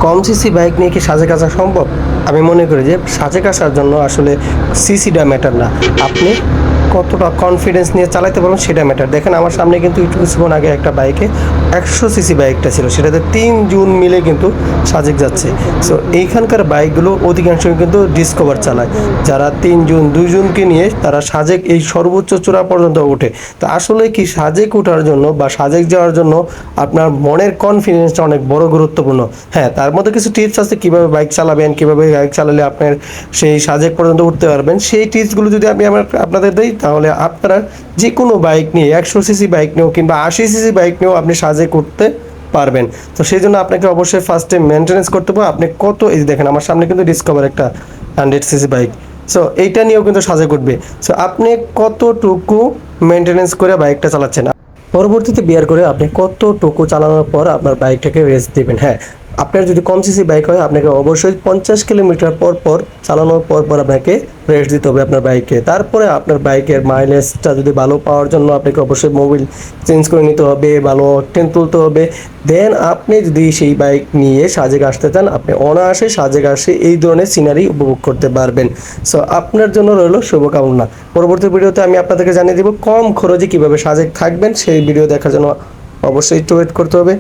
কম CC bike নিয়ে কি সাজেক আসা সম্ভব? আমি মনে করি যে সাজেক আসার জন্য আসলে সিসিটা ম্যাটার না, আপনি কতটা কনফিডেন্স নিয়ে চালাতে পারবেন সেটা ম্যাটার। দেখেন আমার সামনে কিন্তু একটু কিছুক্ষণ আগে একটা বাইকে 100 সিসি বাইকটা ছিল, সেটাতে 3 জন মিলে কিন্তু সাজেক যাচ্ছে। সো এইখানকার বাইকগুলো অধিকাংশই কিন্তু ডিসকভার চালায়, যারা 3 জন 2 জনকে নিয়ে তারা সাজেক এই সর্বোচ্চ চূড়া পর্যন্ত ওঠে। তো আসলে কি সাজেক ওঠার জন্য বা সাজেক যাওয়ার জন্য আপনার মনের কনফিডেন্সটা অনেক বড় গুরুত্বপূর্ণ। হ্যাঁ, তার মধ্যে কিছু টিপস আছে কীভাবে বাইক চালাবেন, কীভাবে বাইক চালালে আপনার সেই সাজেক পর্যন্ত উঠতে পারবেন। সেই টিপসগুলো যদি আমি আপনাদের দিই, তাহলে আপনারা যে কোনো বাইক নিয়ে 100 সিসি বাইক নিয়েও কিংবা 80 সিসি বাইক নিয়েও আপনি সাজেক উঠতে পারবেন। তো সেই জন্য আপনাকে অবশ্যই ফার্স্টে মেনটেনেন্স করতে হবে। আপনি কত, এই দেখেন আমার সামনে কিন্তু ডিসকভার একটা 100 সিসি বাইক, সো এইটা নিয়েও কিন্তু সাজেক উঠবে। সো আপনি কতটুকু মেনটেনেন্স করে বাইকটা চালাচ্ছেন, পরবর্তীতে বিয়ার করে আপনি কতটুকু চালানোর পর আপনার বাইকটাকে রেস্ট দিবেন। হ্যাঁ, আপনার যদি কম সিসি বাইক হয় আপনাকে অবশ্যই 50 কিলোমিটার পর পর চালানোর পর পর আপনাকে রেস্ট দিতে হবে আপনার বাইকে। তারপরে আপনার বাইকের মাইলেজটা যদি ভালো পাওয়ার জন্য আপনাকে অবশ্যই মোবিল চেঞ্জ করে নিতে হবে, ভালো অকটেন তুলতে হবে। দেন আপনি যদি সেই বাইক নিয়ে সাজেক আসতে চান, আপনি অনায়াসে সাজেক আসে এই ধরনের সিনারি উপভোগ করতে পারবেন। সো আপনার জন্য রইল শুভকামনা। পরবর্তী ভিডিওতে আমি আপনাদেরকে জানিয়ে দিব কম খরচে কীভাবে সাজেক থাকবেন। সেই ভিডিও দেখার জন্য অবশ্যই একটু ওয়েট করতে হবে।